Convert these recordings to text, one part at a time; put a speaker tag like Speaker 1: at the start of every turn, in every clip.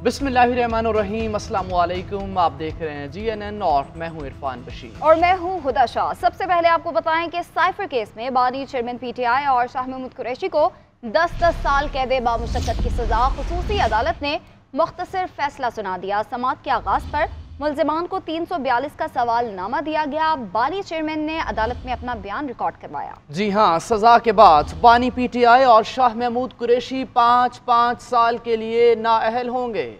Speaker 1: बिस्मिल्लाहिर्रहमानिर्रहीम, अस्सलाम वालेकुम। आप देख रहे हैं GNN और मैं हूं इरफान बशीर
Speaker 2: और मैं हूं हुदा शाह। सबसे पहले आपको बताएं कि साइफर केस में बानी चेयरमैन PTI और शाह महमूद कुरैशी को 10-10 साल कैद बामुशक्कत की सजा खुसूसी अदालत ने मुख्तसर फैसला सुना दिया। समाअत के आगाज पर मुल्जिमान को 342 का सवालनामा दिया गया। बानी चेयरमैन ने अदालत में अपना बयान रिकॉर्ड करवाया।
Speaker 1: जी हाँ, सजा के बाद बानी PTI और शाह महमूद कुरैशी 5-5 साल के लिए नाअहल होंगे।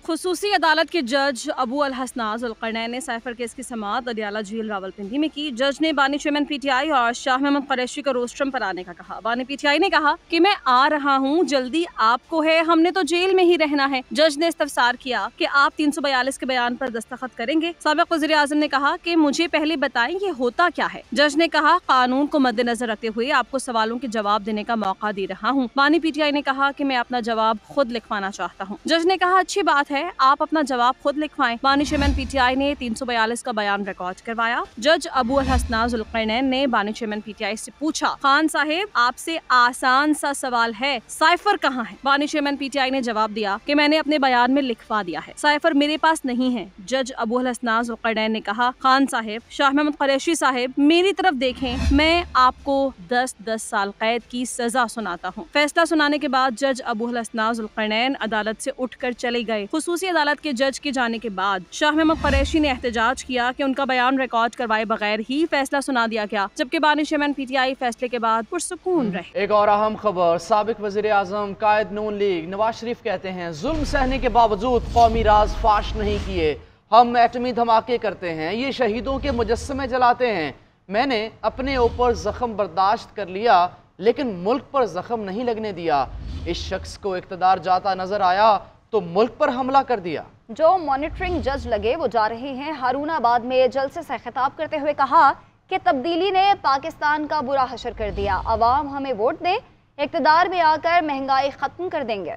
Speaker 3: खुसूसी अदालत के जज अबू अल हसना जुल्करनैन ने साइफर केस की समाअत अडियाला जेल रावलपिंडी में की। जज ने बानी चेयरमैन PTI और शाह महमूद कुरैशी को रोस्ट्रम पर आने का कहा। बानी PTI ने कहा कि मैं आ रहा हूँ, जल्दी आपको है, हमने तो जेल में ही रहना है। जज ने इस्तफसार किया कि आप 342 के बयान पर दस्तखत करेंगे। साबिक वज़ीर आज़म ने कहा कि मुझे पहले बताएं ये होता क्या है। जज ने कहा कानून को मद्देनजर रखते हुए आपको सवालों के जवाब देने का मौका दे रहा हूँ। बानी PTI ने कहा कि मैं अपना जवाब खुद लिखवाना चाहता हूँ। जज ने कहा अच्छी बात है, आप अपना जवाब खुद लिखवाएं। बानी चेयरमैन PTI ने 342 का बयान रिकॉर्ड करवाया। जज अबू अल हसना जुल्करनैन ने बानी चेयरमैन PTI से पूछा, खान साहिब आपसे आसान सा सवाल है, साइफर कहाँ है? बानी चेयरमैन PTI ने जवाब दिया कि मैंने अपने बयान में लिखवा दिया है, साइफर मेरे पास नहीं है। जज अबू अल हसना जुल्करनैन ने कहा, खान साहिब, शाह महमूद कुरैशी साहिब मेरी तरफ देखें, मैं आपको 10-10 साल कैद की सजा सुनाता हूँ। फैसला सुनाने के बाद जज अबू अल हसना जुल्करनैन अदालत से उठकर चले गए। खुसूसी अदालत के जज के जाने के बाद शाह महमूद कुरैशी ने एहतजाज किया कि उनका बयान रिकॉर्ड करवाए बगैर ही फैसला सुना दिया गया, जबकि बानी चेयरमैन PTI फैसले के बाद पुरसुकून रहे।
Speaker 1: एक और अहम खबर, साबिक वज़ीर आज़म कायद नून लीग नवाज शरीफ कहते हैं जुल्म सहने के बावजूद कौमी राज फाश नहीं किए, हम एटमी धमाके करते हैं, ये शहीदों के मुजस्समे जलाते हैं। मैंने अपने ऊपर जख्म बर्दाश्त कर लिया लेकिन मुल्क पर जख्म नहीं लगने दिया। इस शख्स को इक़्तिदार जाता नजर आया तो मुल्क पर हमला कर दिया।
Speaker 2: जो मॉनिटरिंग जज लगे वो जा रहे हैं। हारूनाबाद में जलसे से खिताब करते हुए कहा कि तब्दीली ने पाकिस्तान का बुरा हशर कर दिया, अवाम हमें वोट दे, इक़्तिदार में आकर महंगाई खत्म कर देंगे।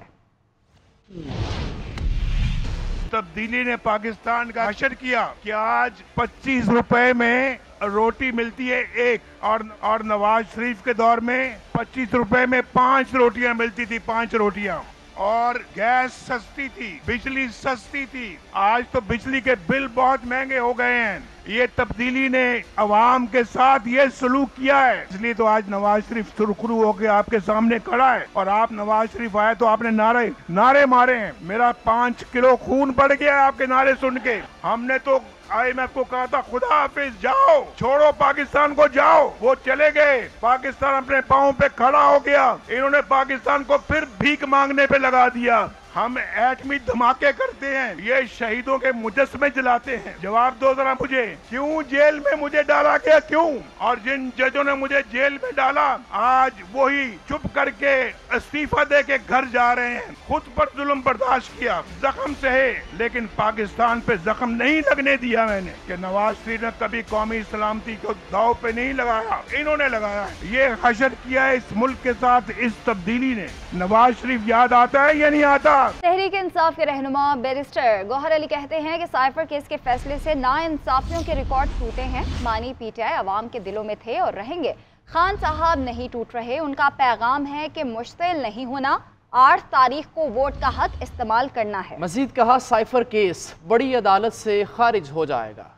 Speaker 4: तब्दीली ने पाकिस्तान का हशर किया कि आज 25 रुपए में रोटी मिलती है एक, और नवाज शरीफ के दौर में 25 रुपए में 5 रोटियां मिलती थी, 5 रोटियां। और गैस सस्ती थी, बिजली सस्ती थी। आज तो बिजली के बिल बहुत महंगे हो गए हैं। ये तब्दीली ने अवाम के साथ ये सलूक किया है, इसलिए तो आज नवाज शरीफ सुरखरू होकर आपके सामने खड़ा है। और आप नवाज शरीफ आए तो आपने नारे मारे हैं। मेरा 5 किलो खून बढ़ गया है आपके नारे सुन के। हमने तो IMF को कहा था खुदा हाफिज, जाओ, छोड़ो पाकिस्तान को, जाओ। वो चले गए, पाकिस्तान अपने पाँव पे खड़ा हो गया। इन्होंने पाकिस्तान को फिर भीख मांगने पे लगा दिया। हम एटमी धमाके करते हैं, ये शहीदों के मुजस्समे जलाते हैं। जवाब दो जरा मुझे, क्यों जेल में मुझे डाला गया, क्यों? और जिन जजों ने मुझे जेल में डाला आज वही चुप करके इस्तीफा दे के घर जा रहे हैं। खुद पर जुल्म बर्दाश्त किया, जख्म सहे, लेकिन पाकिस्तान पे जख्म नहीं लगने दिया मैंने। कि नवाज शरीफ ने कभी कौमी सलामती को दाव पे नहीं लगाया, इन्होंने लगाया। ये हशर किया है इस मुल्क के साथ इस तब्दीली ने। नवाज शरीफ याद आता है या नहीं आता?
Speaker 2: तहरीक इंसाफ के रहनुमा बैरिस्टर गौहर अली कहते हैं कि साइफर केस के फैसले से नाइंसाफियों के रिकॉर्ड टूटे हैं। बानी PTI अवाम के दिलों में थे और रहेंगे। खान साहब नहीं टूट रहे, उनका पैगाम है कि मुश्तिल नहीं होना, 8 तारीख को वोट का हक इस्तेमाल करना है।
Speaker 1: मजीद कहा साइफर केस बड़ी अदालत से खारिज हो जाएगा।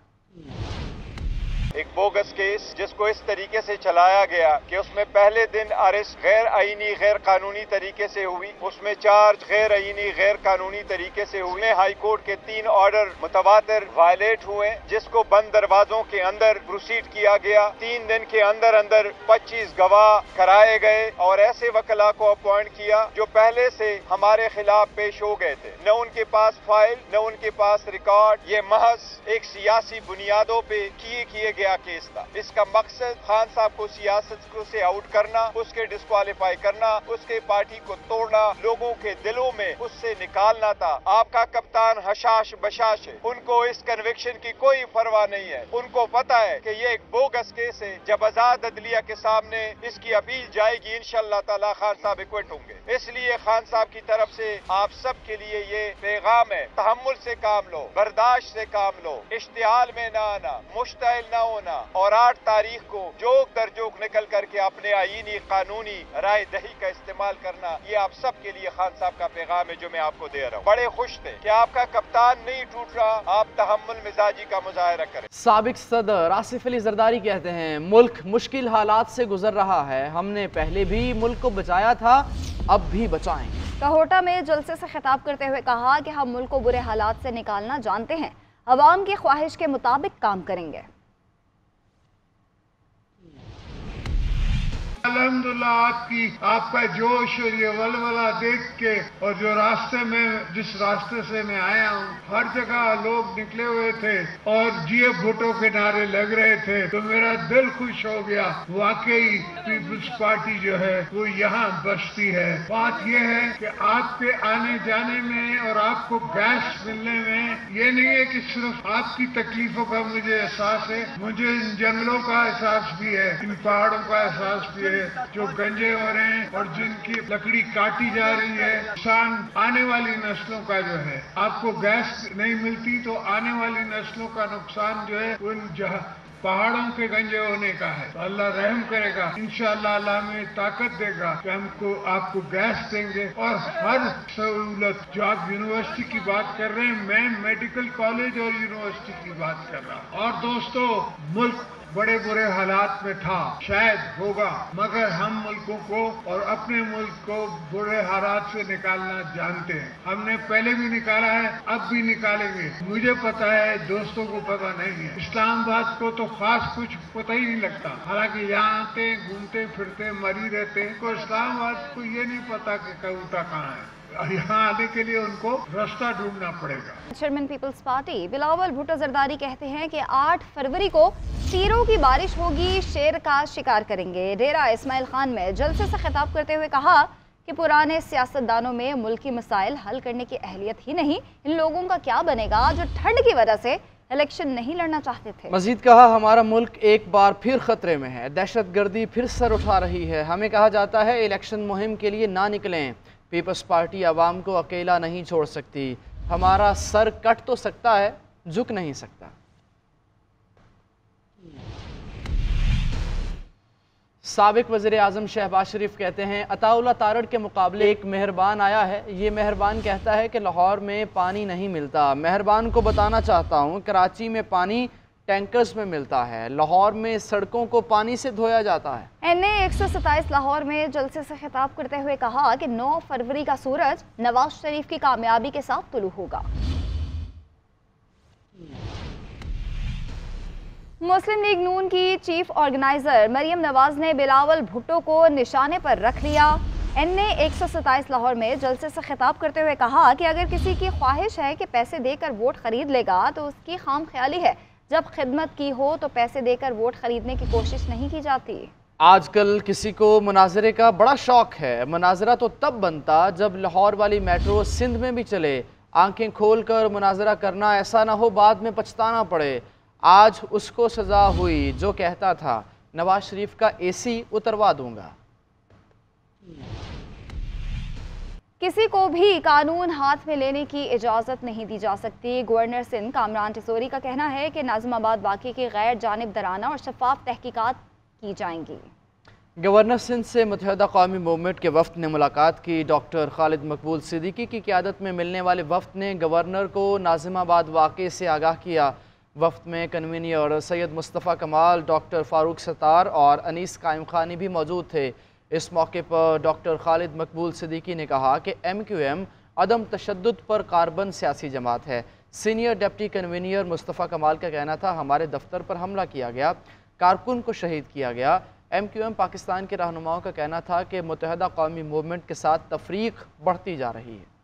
Speaker 5: एक बोगस केस जिसको इस तरीके से चलाया गया कि उसमें पहले दिन अरेस्ट गैर आईनी गैर कानूनी तरीके से हुई, उसमें चार्ज गैर आईनी गैर कानूनी तरीके से हुए, हाई कोर्ट के 3 ऑर्डर मुतवातिर वायलेट हुए, जिसको बंद दरवाजों के अंदर प्रोसीड किया गया। 3 दिन के अंदर अंदर 25 गवाह कराए गए और ऐसे वकला को अपॉइंट किया जो पहले से हमारे खिलाफ पेश हो गए थे। न उनके पास फाइल, न उनके पास रिकॉर्ड, ये महज एक सियासी बुनियादों पे किए गया केस था। इसका मकसद खान साहब को सियासत से आउट करना, उसके डिस्क्वालीफाई करना, उसके पार्टी को तोड़ना, लोगों के दिलों में उससे निकालना था। आपका कप्तान हशाश बशाश है, उनको इस कन्विक्शन की कोई परवाह नहीं है। उनको पता है कि ये एक बोगस केस है। जब आजाद अदलिया के सामने इसकी अपील जाएगी इंशाअल्लाह ताला खान साहब एक्विट होंगे। इसलिए खान साहब की तरफ से आप सब के लिए ये पैगाम है, तहम्मुल से काम लो, बर्दाश्त से काम लो, इश्तिहाल में ना आना, मुश्तइल ना होना और 8 तारीख को जोक दर जोक निकल करके अपने आईनी कानूनी राय दही का इस्तेमाल करना, ये आप सब के लिए खान साहब का पैगाम है जो मैं आपको दे रहा हूँ। बड़े खुश थे कि आपका कप्तान नहीं टूट रहा, आप तहम्मुल मिजाजी का मुजाहरा करें।
Speaker 1: साबिक सदर आसिफ अली जरदारी कहते हैं, मुल्क मुश्किल हालात से गुजर रहा है, हमने पहले भी मुल्क को बचाया था, अब भी बचाएंगे।
Speaker 2: कहोटा में जलसे से खिताब करते हुए कहा कि हम मुल्क को बुरे हालात से निकालना जानते हैं, अवाम की ख्वाहिश के मुताबिक काम करेंगे।
Speaker 6: अल्हम्दुलिल्लाह आपका जोश और ये वलवला देख के, और जो रास्ते में जिस रास्ते से मैं आया हूँ हर जगह लोग निकले हुए थे और जीए भुट्टो के नारे लग रहे थे, तो मेरा दिल खुश हो गया। वाकई पीपल्स पार्टी जो है वो यहाँ बसती है। बात ये है कि आपके आने जाने में और आपको गैस मिलने में ये नहीं है कि सिर्फ आपकी तकलीफों का मुझे एहसास है, मुझे इन जंगलों का एहसास भी है, इन पहाड़ों का एहसास भी है जो गंजे हो रहे हैं और जिनकी लकड़ी काटी जा रही है। नुकसान आने वाली नस्लों का जो है, आपको गैस नहीं मिलती तो आने वाली नस्लों का नुकसान जो है उन पहाड़ों के गंजे होने का है। तो अल्लाह रहम करेगा, इंशाअल्लाह अल्लाह में ताकत देगा कि हमको आपको गैस देंगे और हर सहूलत। जो आप यूनिवर्सिटी की बात कर रहे हैं, मैं मेडिकल कॉलेज और यूनिवर्सिटी की बात कर रहा हूँ। और दोस्तों, मुल्क बड़े बुरे हालात में था, शायद होगा, मगर हम मुल्कों को और अपने मुल्क को बुरे हालात से निकालना जानते हैं। हमने पहले भी निकाला है, अब भी निकालेंगे। मुझे पता है, दोस्तों को पता नहीं है। इस्लामाबाद को तो खास कुछ पता ही नहीं लगता, हालांकि यहाँ आते घूमते फिरते मरी रहते हैं। तो इस्लामाबाद को ये नहीं पता कि कबूतर कहाँ है, यहाँ आने के लिए उनको रास्ता ढूंढना पड़ेगा।
Speaker 2: Chairman Peoples Party Bilawal Bhutto Zardari कहते हैं कि 8 फरवरी को तीरों की बारिश होगी, शेर का शिकार करेंगे। डेरा इस्माइल खान में जलसे से खिताब करते हुए कहा कि पुराने सियासतदानों में मुल्की मसाइल हल करने की अहलियत ही नहीं, इन लोगों का क्या बनेगा जो ठंड की वजह से इलेक्शन नहीं लड़ना चाहते थे।
Speaker 1: मजीद कहा, हमारा मुल्क एक बार फिर खतरे में है, दहशत गर्दी फिर सर उठा रही है। हमें कहा जाता है इलेक्शन मुहिम के लिए ना निकलें। पीपल्स पार्टी आवाम को अकेला नहीं छोड़ सकती, हमारा सर कट तो सकता है, झुक नहीं सकता। साबिक वज़ीर आज़म शहबाज शरीफ कहते हैं, अताउल्लाह तारड़ के मुकाबले एक मेहरबान आया है। ये मेहरबान कहता है कि लाहौर में पानी नहीं मिलता। मेहरबान को बताना चाहता हूँ, कराची में पानी टैंकर्स में मिलता है, लाहौर में सड़कों को पानी से धोया जाता है।
Speaker 2: NA 127 लाहौर में जलसे से खिताब करते हुए कहा कि 9 फरवरी का सूरज नवाज शरीफ की कामयाबी के साथ तुलू होगा। मुस्लिम लीग नून की चीफ ऑर्गेनाइजर मरियम नवाज ने बिलावल भुट्टो को निशाने पर रख लिया। NA 127 लाहौर में जलसे से खिताब करते हुए कहा कि अगर किसी की ख्वाहिश है कि पैसे देकर वोट खरीद लेगा तो उसकी खाम ख्याली है। जब खिदमत की हो तो पैसे देकर वोट खरीदने की कोशिश नहीं की जाती।
Speaker 1: आजकल किसी को मुनाजरे का बड़ा शौक है। मुनाजरा तो तब बनता जब लाहौर वाली मेट्रो सिंध में भी चले। आंखें खोल कर मुनाजरा करना, ऐसा ना हो बाद में पछताना पड़े। आज उसको सजा हुई जो कहता था नवाज शरीफ का AC उतरवा दूंगा।
Speaker 2: किसी को भी कानून हाथ में लेने की इजाज़त नहीं दी जा सकती। गवर्नर सिंध कामरान टिसोरी का कहना है कि नाज़िमाबाद वाक़े की गैर जानिबदाराना और शफाफ तहकीकात की जाएंगी।
Speaker 1: गवर्नर सिंध से मुत्तहिदा कौमी मूवमेंट के वफ़द ने मुलाकात की। डॉक्टर खालिद मकबूल सिद्दीकी की क़यादत में मिलने वाले वफ़द ने गवर्नर को नाज़िमाबाद वाक़े से आगाह किया। वफ़द में कन्वीनर सैयद मुस्तफ़ा कमाल, डॉक्टर फ़ारूक सत्तार और अनीस कायम खानी भी मौजूद थे। इस मौके पर डॉक्टर खालिद मकबूल सिद्दीकी ने कहा कि MQM अदम तशद्दुद पर कार्बन सियासी जमात है। सीनियर डिप्टी कन्वीनर मुस्तफ़ा कमाल का कहना था, हमारे दफ्तर पर हमला किया गया, कारकुन को शहीद किया गया। MQM पाकिस्तान के रहनुमाओं का कहना था कि मुत्तहिदा कौमी मूवमेंट के साथ तफरीक बढ़ती जा रही है।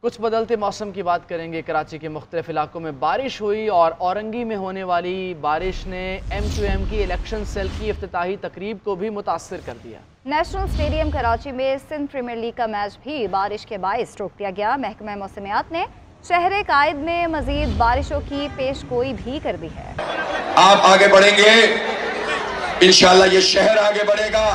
Speaker 1: कुछ बदलते मौसम की बात करेंगे। कराची के मुख्तलिफ इलाकों में बारिश हुई और औरंगी में होने वाली बारिश ने MQM की इलेक्शन सेल की इफ्तिताही तकरीब को भी मुतासिर कर दिया।
Speaker 2: नेशनल स्टेडियम कराची में सिंध प्रीमियर लीग का मैच भी बारिश के बाइस रोक दिया गया। महकमा मौसमियात ने शहर कायद में मजीद बारिशों की पेशगोई भी कर दी है।
Speaker 7: आप आगे बढ़ेंगे, इंशाअल्लाह ये शहर आगे बढ़ेगा।